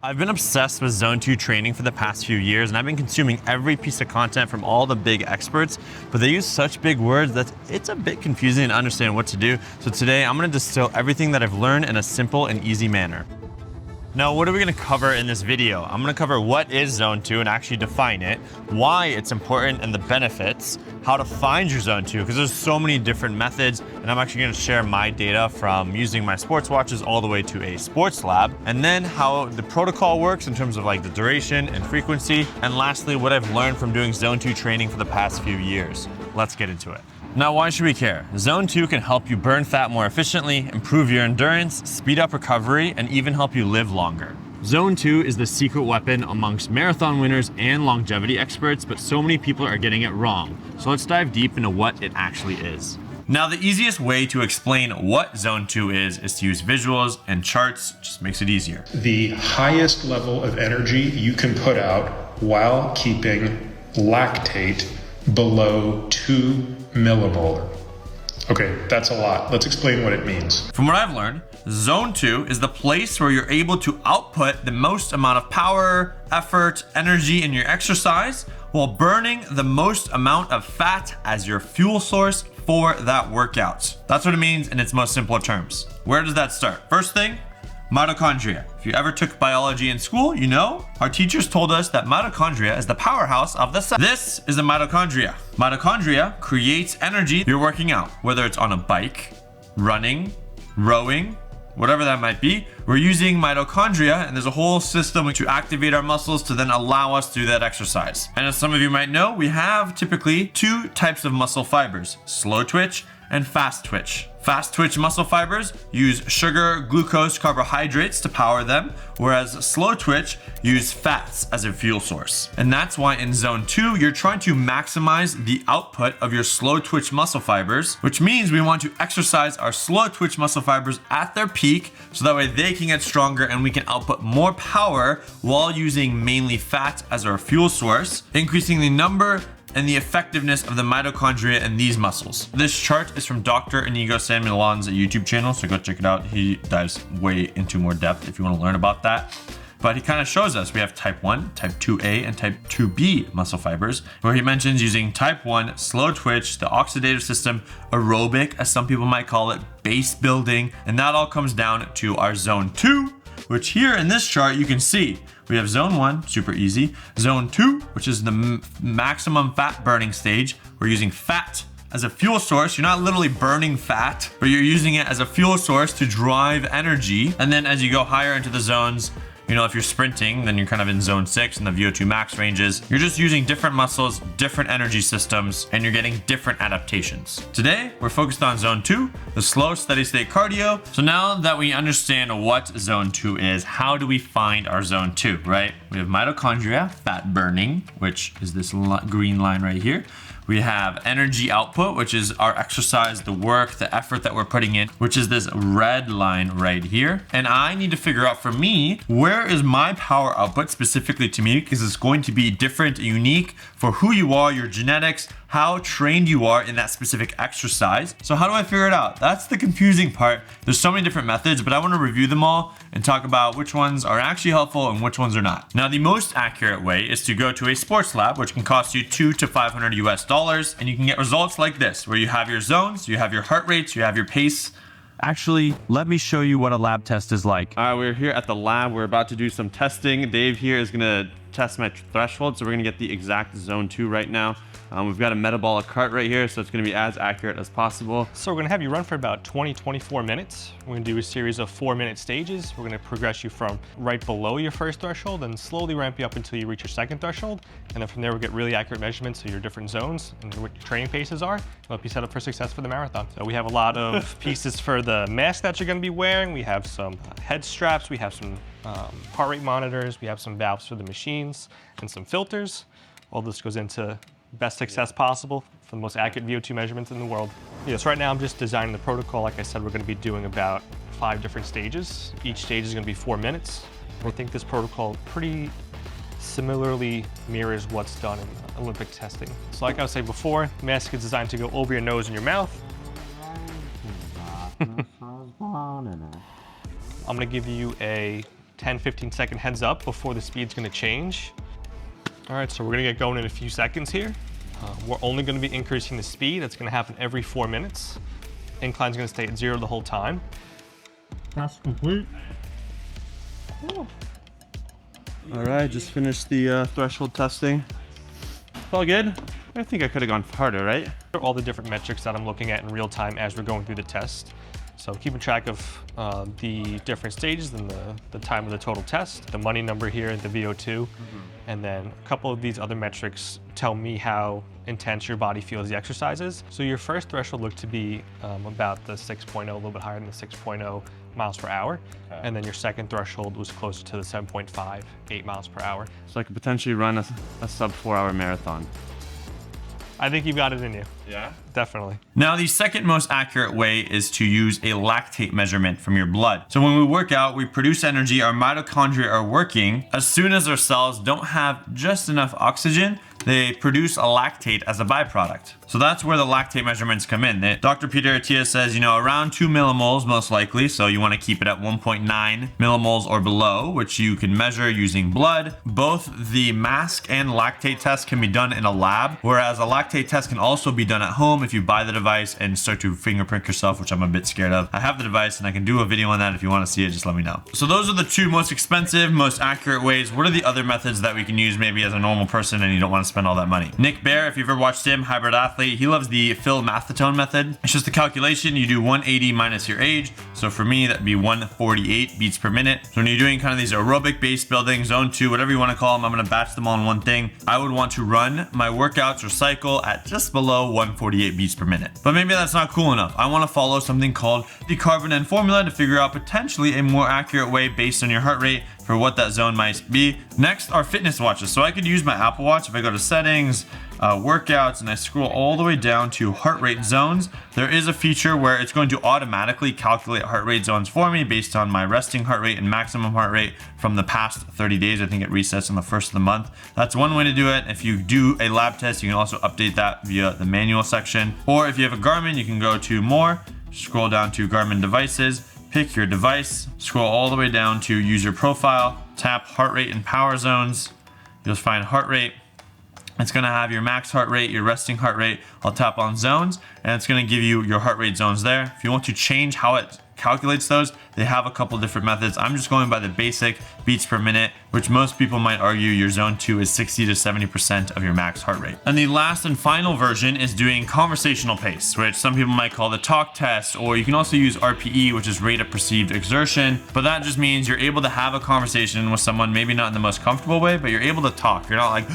I've been obsessed with Zone 2 training for the past few years, and I've been consuming every piece of content from all the big experts, but they use such big words that it's a bit confusing to understand what to do. So today I'm gonna distill everything that I've learned in a simple and easy manner. Now, what are we gonna cover in this video? I'm gonna cover what is Zone 2 and actually define it, why it's important and the benefits, how to find your Zone 2, because there's so many different methods, and I'm actually gonna share my data from using my sports watches all the way to a sports lab, and then how the protocol works in terms of like the duration and frequency, and lastly, what I've learned from doing Zone 2 training for the past few years. Let's get into it. Now, why should we care? Zone 2 can help you burn fat more efficiently, improve your endurance, speed up recovery, and even help you live longer. Zone 2 is the secret weapon amongst marathon winners and longevity experts, but so many people are getting it wrong. So let's dive deep into what it actually is. Now, the easiest way to explain what Zone 2 is to use visuals and charts. Just makes it easier. The highest level of energy you can put out while keeping lactate below 2 millimolar. Okay, that's a lot. Let's explain what it means. From what I've learned, Zone 2 is the place where you're able to output the most amount of power, effort, energy in your exercise while burning the most amount of fat as your fuel source for that workout. That's what it means in its most simple terms. Where does that start? First thing, mitochondria. If you ever took biology in school, you know our teachers told us that mitochondria is the powerhouse of the cell. This is the mitochondria. Mitochondria creates energy you're working out, whether it's on a bike, running, rowing, whatever that might be. We're using mitochondria, and there's a whole system to activate our muscles to then allow us to do that exercise. And as some of you might know, we have typically two types of muscle fibers: slow twitch and fast twitch. Fast twitch muscle fibers use sugar, glucose, carbohydrates to power them, whereas slow twitch use fats as a fuel source. And that's why in Zone 2, you're trying to maximize the output of your slow twitch muscle fibers, which means we want to exercise our slow twitch muscle fibers at their peak so that way they can get stronger and we can output more power while using mainly fat as our fuel source, increasing the number and the effectiveness of the mitochondria in these muscles. This chart is from Dr. Inigo San Milan's YouTube channel, so go check it out. He dives way into more depth if you want to learn about that. But he kind of shows us we have type 1, type 2A, and type 2B muscle fibers, where he mentions using type 1, slow twitch, the oxidative system, aerobic, as some people might call it, base building, and that all comes down to our Zone 2, which here in this chart you can see we have Zone 1, super easy. Zone 2, which is the maximum fat burning stage. We're using fat as a fuel source. You're not literally burning fat, but you're using it as a fuel source to drive energy. And then as you go higher into the zones, you know, if you're sprinting, then you're kind of in Zone 6 in the VO2 max ranges. You're just using different muscles, different energy systems, and you're getting different adaptations. Today, we're focused on Zone 2, the slow, steady state cardio. So now that we understand what Zone 2 is, how do we find our Zone 2, right? We have mitochondria, fat burning, which is this green line right here. We have energy output, which is our exercise, the work, the effort that we're putting in, which is this red line right here. And I need to figure out for me, where is my power output specifically to me? Because it's going to be different, unique for who you are, your genetics, how trained you are in that specific exercise. So how do I figure it out? That's the confusing part. There's so many different methods, but I want to review them all and talk about which ones are actually helpful and which ones are not. Now, the most accurate way is to go to a sports lab, which can cost you $200 to $500 US, and you can get results like this, where you have your zones, you have your heart rates, you have your pace. Actually, let me show you what a lab test is like. All right, we're here at the lab. We're about to do some testing. Dave here is gonna test my threshold, so we're gonna get the exact Zone 2 right now. We've got a metabolic cart right here, so it's gonna be as accurate as possible. So we're gonna have you run for about 24 minutes. We're gonna do a series of 4-minute stages. We're gonna progress you from right below your first threshold and slowly ramp you up until you reach your second threshold. And then from there, we'll get really accurate measurements of your different zones and what your training paces are. It'll help you set up for success for the marathon. So we have a lot of pieces for the mask that you're gonna be wearing. We have some head straps. We have some heart rate monitors. We have some valves for the machines and some filters. All this goes into best success possible for the most accurate VO2 measurements in the world. Yes, right now I'm just designing the protocol. Like I said, we're going to be doing about 5 different stages. Each stage is going to be 4 minutes. I think this protocol pretty similarly mirrors what's done in Olympic testing. So like I was saying before, the mask is designed to go over your nose and your mouth. I'm going to give you a 10-15 second heads up before the speed's gonna change. All right, so we're gonna get going in a few seconds here. We're only gonna be increasing the speed. That's gonna happen every 4 minutes. Incline's gonna stay at 0 the whole time. That's complete. All right, just finished the threshold testing. All good. I think I could have gone harder, right? All the different metrics that I'm looking at in real time as we're going through the test. So keeping track of the different stages and the time of the total test, the money number here, the VO2, and then a couple of these other metrics tell me how intense your body feels the exercises. So your first threshold looked to be about the 6.0, a little bit higher than the 6.0 miles per hour. Okay. And then your second threshold was closer to the 7.5, 8 miles per hour. So I could potentially run a sub 4-hour marathon. I think you've got it in you. Yeah? Definitely. Now, the second most accurate way is to use a lactate measurement from your blood. So when we work out, we produce energy, our mitochondria are working. As soon as our cells don't have just enough oxygen, they produce a lactate as a byproduct. So that's where the lactate measurements come in. Dr. Peter Attia says, you know, around 2 millimoles most likely. So you want to keep it at 1.9 millimoles or below, which you can measure using blood. Both the mask and lactate test can be done in a lab, whereas a lactate test can also be done at home if you buy the device and start to fingerprint yourself, which I'm a bit scared of. I have the device and I can do a video on that. If you want to see it, just let me know. So those are the two most expensive, most accurate ways. What are the other methods that we can use maybe as a normal person and you don't want to spend all that money? Nick Bear, if you've ever watched him, hybrid athlete, he loves the Phil Mathetone method. It's just a calculation. You do 180 minus your age. So for me, that'd be 148 beats per minute. So when you're doing kind of these aerobic base building, zone 2, whatever you want to call them, I'm going to batch them all in one thing. I would want to run my workouts or cycle at just below 148 beats per minute. But maybe that's not cool enough. I want to follow something called the Carbon N formula to figure out potentially a more accurate way based on your heart rate for what that zone might be. Next are fitness watches. So I could use my Apple Watch if I go to settings, workouts, and I scroll all the way down to heart rate zones. There is a feature where it's going to automatically calculate heart rate zones for me based on my resting heart rate and maximum heart rate from the past 30 days. I think it resets on the first of the month. That's one way to do it. If you do a lab test, you can also update that via the manual section. Or if you have a Garmin, you can go to more, scroll down to Garmin devices, pick your device, scroll all the way down to user profile, tap heart rate and power zones. You'll find heart rate. It's going to have your max heart rate, your resting heart rate. I'll tap on zones and it's going to give you your heart rate zones there. If you want to change how it calculates those, they have a couple different methods. I'm just going by the basic beats per minute, which most people might argue your zone 2 is 60 to 70% of your max heart rate. And the last and final version is doing conversational pace, which some people might call the talk test, or you can also use RPE, which is rate of perceived exertion. But that just means you're able to have a conversation with someone, maybe not in the most comfortable way, but you're able to talk. You're not like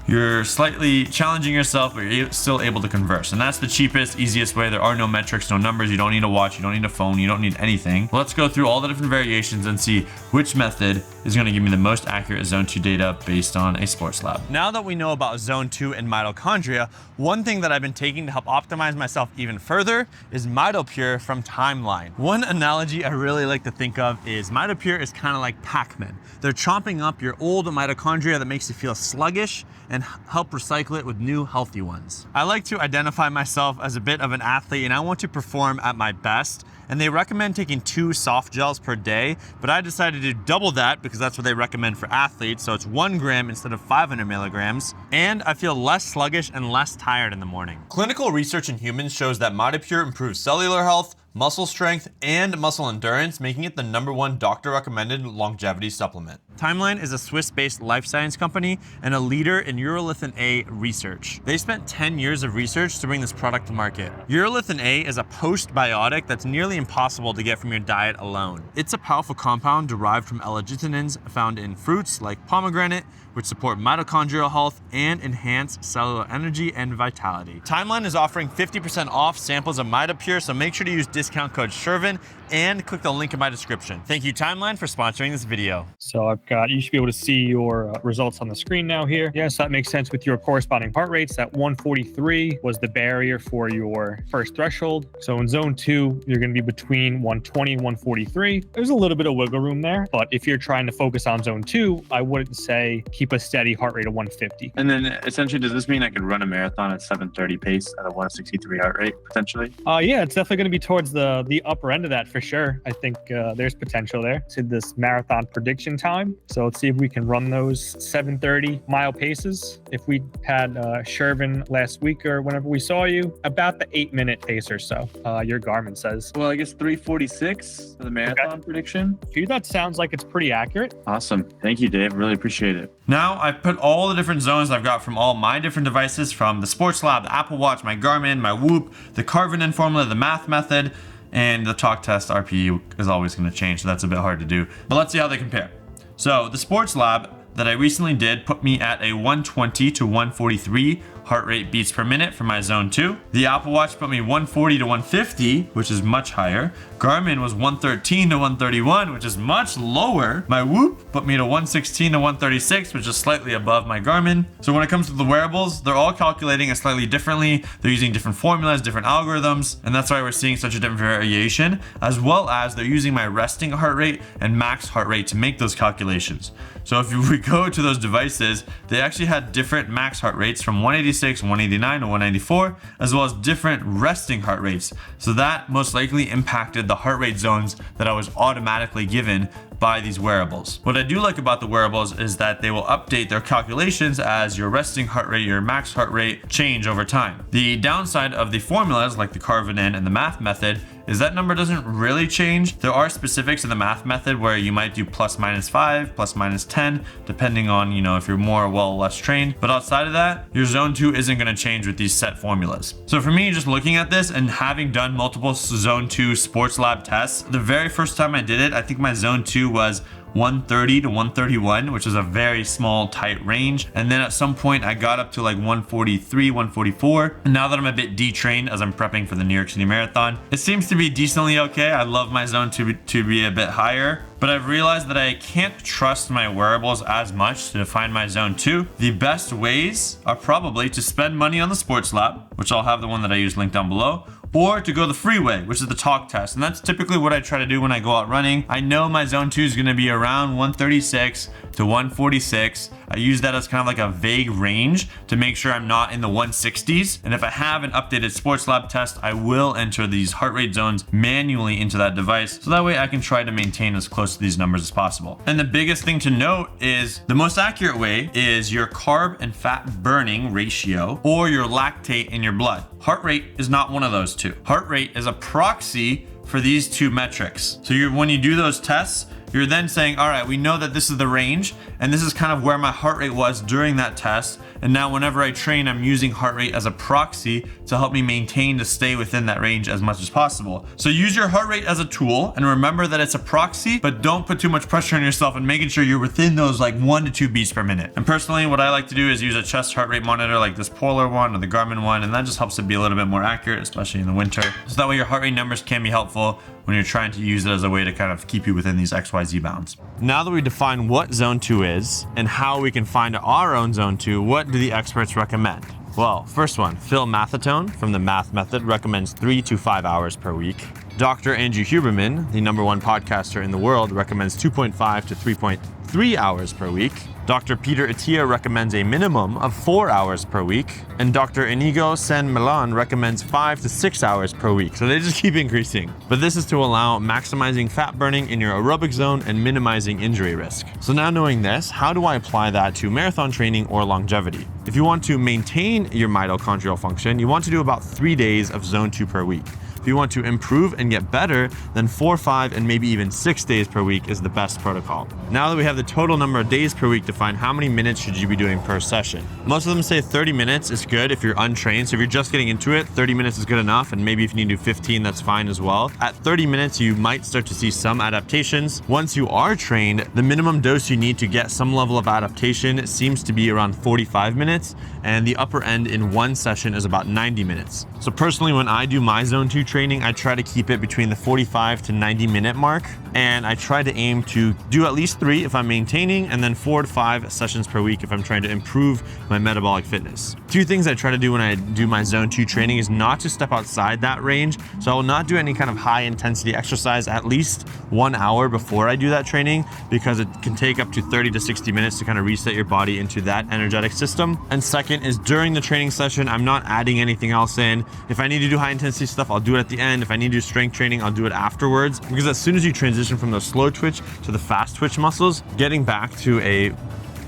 you're slightly challenging yourself, but you're still able to converse. And that's the cheapest, easiest way. There are no metrics, no numbers. You don't need a watch. You don't need a phone. You don't need anything. Let's go through all the different variations and see which method is going to give me the most accurate zone 2 data based on a sports lab. Now that we know about zone 2 and mitochondria, one thing that I've been taking to help optimize myself even further is MitoPure from Timeline. One analogy I really like to think of is MitoPure is kind of like Pac-Man. They're chomping up your old mitochondria that makes you feel sluggish and help recycle it with new healthy ones. I like to identify myself as a bit of an athlete and I want to perform at my best. And they recommend taking 2 soft gels per day, but I decided to double that because that's what they recommend for athletes. So it's 1 gram instead of 500 milligrams. And I feel less sluggish and less tired in the morning. Clinical research in humans shows that MitoPure improves cellular health, muscle strength, and muscle endurance, making it the #1 doctor-recommended longevity supplement. Timeline is a Swiss-based life science company and a leader in urolithin A research. They spent 10 years of research to bring this product to market. Urolithin A is a postbiotic that's nearly impossible to get from your diet alone. It's a powerful compound derived from L-arginine's found in fruits like pomegranate, which support mitochondrial health and enhance cellular energy and vitality. Timeline is offering 50% off samples of MitoPure, so make sure to use discount code Shervin and click the link in my description. Thank you, Timeline, for sponsoring this video. So you should be able to see your results on the screen now here. Yes, that makes sense with your corresponding heart rates. That 143 was the barrier for your first threshold. So in zone 2, you're going to be between 120 and 143. There's a little bit of wiggle room there, but if you're trying to focus on zone 2, I wouldn't say keep a steady heart rate of 150. And then essentially, does this mean I could run a marathon at 7:30 pace at a 163 heart rate potentially? Yeah, it's definitely going to be towards the upper end of that for sure. I think there's potential there to this marathon prediction time. So let's see if we can run those 7:30 mile paces. If we had Shervin last week or whenever we saw you, about the 8-minute pace or so, your Garmin says. Well, I guess 3:46 for the marathon prediction. That sounds like it's pretty accurate. Awesome. Thank you, Dave. Really appreciate it. Now I've put all the different zones I've got from all my different devices, from the Sports Lab, the Apple Watch, my Garmin, my Whoop, the Carvenin formula, the math method, and the talk test RPE is always going to change, so that's a bit hard to do. But let's see how they compare. So the Sports Lab that I recently did put me at a 120 to 143 heart rate beats per minute for my zone 2. The Apple Watch put me 140 to 150, which is much higher. Garmin was 113 to 131, which is much lower. My Whoop put me to 116 to 136, which is slightly above my Garmin. So when it comes to the wearables, they're all calculating it slightly differently. They're using different formulas, different algorithms, and that's why we're seeing such a different variation, as well as they're using my resting heart rate and max heart rate to make those calculations. So if we go to those devices, they actually had different max heart rates from 186, 189 to 194, as well as different resting heart rates. So that most likely impacted the heart rate zones that I was automatically given by these wearables. What I do like about the wearables is that they will update their calculations as your resting heart rate, your max heart rate change over time. The downside of the formulas like the Carvenin and the math method is that number doesn't really change. There are specifics in the math method where you might do ±5, ±10, depending on, if you're more or less trained. But outside of that, your zone 2 isn't going to change with these set formulas. So for me, just looking at this and having done multiple zone 2 sports lab tests, the very first time I did it, I think my zone 2 was 130 to 131, which is a very small, tight range. And then at some point I got up to like 143, 144. And now that I'm a bit detrained as I'm prepping for the New York City Marathon, it seems to be decently okay. I love my zone to be a bit higher, but I've realized that I can't trust my wearables as much to define my zone 2. The best ways are probably to spend money on the Sports Lab, which I'll have the one that I use linked down below, or to go the freeway, which is the talk test. And that's typically what I try to do when I go out running. I know my zone 2 is going to be around 136 to 146. I use that as kind of like a vague range to make sure I'm not in the 160s. And if I have an updated Sports Lab test, I will enter these heart rate zones manually into that device. So that way I can try to maintain as close to these numbers as possible. And the biggest thing to note is the most accurate way is your carb and fat burning ratio or your lactate in your blood. Heart rate is not one of those two. Heart rate is a proxy for these two metrics. So when you do those tests, you're then saying, all right, we know that this is the range, and this is kind of where my heart rate was during that test. And now whenever I train, I'm using heart rate as a proxy to help me maintain to stay within that range as much as possible. So use your heart rate as a tool and remember that it's a proxy, but don't put too much pressure on yourself and making sure you're within those like 1 to 2 beats per minute. And personally, what I like to do is use a chest heart rate monitor like this Polar one or the Garmin one, and that just helps it be a little bit more accurate, especially in the winter. So that way your heart rate numbers can be helpful when you're trying to use it as a way to kind of keep you within these XYZ bounds. Now that we define what zone 2 is and how we can find our own zone 2, what do the experts recommend? Well, first one, Phil Mathatone from the Math Method recommends 3 to 5 hours per week. Dr. Andrew Huberman, the #1 podcaster in the world, recommends 2.5 to 3.3 hours per week. Dr. Peter Attia recommends a minimum of 4 hours per week. And Dr. Inigo San Milan recommends 5 to 6 hours per week. So they just keep increasing. But this is to allow maximizing fat burning in your aerobic zone and minimizing injury risk. So now knowing this, how do I apply that to marathon training or longevity? If you want to maintain your mitochondrial function, you want to do about 3 days of zone 2 per week. If you want to improve and get better, then 4, 5, and maybe even 6 days per week is the best protocol. Now that we have the total number of days per week defined, how many minutes should you be doing per session? Most of them say 30 minutes is good if you're untrained. So if you're just getting into it, 30 minutes is good enough. And maybe if you need to do 15, that's fine as well. At 30 minutes, you might start to see some adaptations. Once you are trained, the minimum dose you need to get some level of adaptation seems to be around 45 minutes. And the upper end in one session is about 90 minutes. So personally, when I do my zone 2 training, I try to keep it between the 45 to 90 minute mark. And I try to aim to do at least 3 if I'm maintaining, and then 4 to 5 sessions per week if I'm trying to improve my metabolic fitness. 2 things I try to do when I do my zone 2 training is not to step outside that range. So I will not do any kind of high intensity exercise at least 1 hour before I do that training, because it can take up to 30 to 60 minutes to kind of reset your body into that energetic system. And second is during the training session, I'm not adding anything else in. If I need to do high intensity stuff, I'll do it it at the end. If I need to do strength training, I'll do it afterwards. Because as soon as you transition from the slow twitch to the fast twitch muscles, getting back to a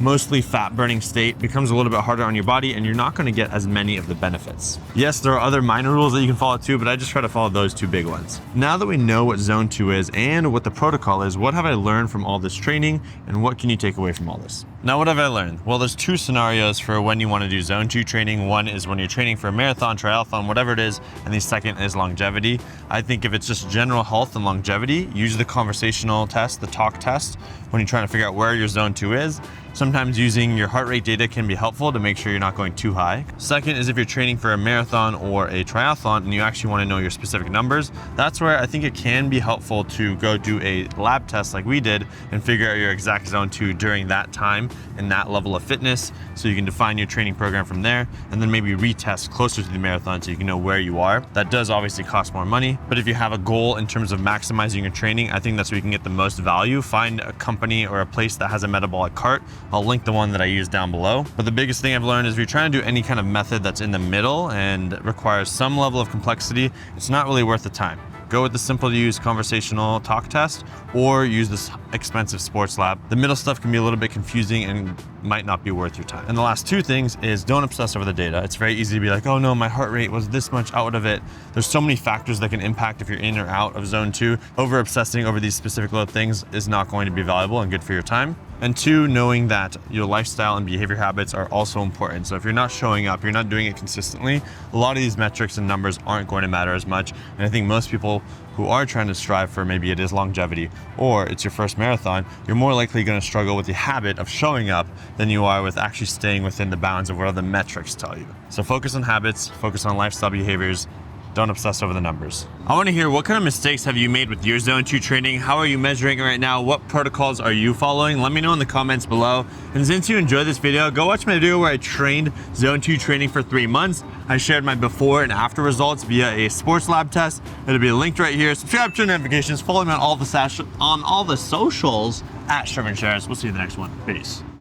mostly fat burning state becomes a little bit harder on your body, and you're not going to get as many of the benefits. Yes, there are other minor rules that you can follow too, but I just try to follow those 2 big ones. Now that we know what zone 2 is and what the protocol is, what have I learned from all this training, and what can you take away from all this? Now, what have I learned? Well, there's 2 scenarios for when you want to do zone 2 training. One is when you're training for a marathon, triathlon, whatever it is, and the second is longevity. I think if it's just general health and longevity, use the conversational test, the talk test, when you're trying to figure out where your zone 2 is. Sometimes using your heart rate data can be helpful to make sure you're not going too high. Second is if you're training for a marathon or a triathlon and you actually want to know your specific numbers, that's where I think it can be helpful to go do a lab test like we did and figure out your exact zone 2 during that time and that level of fitness, so you can define your training program from there, and then maybe retest closer to the marathon so you can know where you are. That does obviously cost more money, but if you have a goal in terms of maximizing your training, I think that's where you can get the most value. Find a company or a place that has a metabolic cart. I'll link the one that I use down below. But the biggest thing I've learned is if you're trying to do any kind of method that's in the middle and requires some level of complexity, it's not really worth the time. Go with the simple to use conversational talk test or use this expensive sports lab. The middle stuff can be a little bit confusing and might not be worth your time. And the last 2 things is don't obsess over the data. It's very easy to be like, oh no, my heart rate was this much out of it. There's so many factors that can impact if you're in or out of zone 2. Over obsessing over these specific little things is not going to be valuable and good for your time. And 2, knowing that your lifestyle and behavior habits are also important. So if you're not showing up, you're not doing it consistently, a lot of these metrics and numbers aren't going to matter as much. And I think most people who are trying to strive for, maybe it is longevity or it's your first marathon, you're more likely going to struggle with the habit of showing up than you are with actually staying within the bounds of what other metrics tell you. So focus on habits, focus on lifestyle behaviors. Don't obsess over the numbers. I want to hear, what kind of mistakes have you made with your zone 2 training? How are you measuring it right now? What protocols are you following? Let me know in the comments below. And since you enjoyed this video, go watch my video where I trained zone 2 training for 3 months. I shared my before and after results via a sports lab test. It'll be linked right here. Subscribe to notifications. Follow me on all the socials at Shervin Shares. We'll see you in the next one. Peace.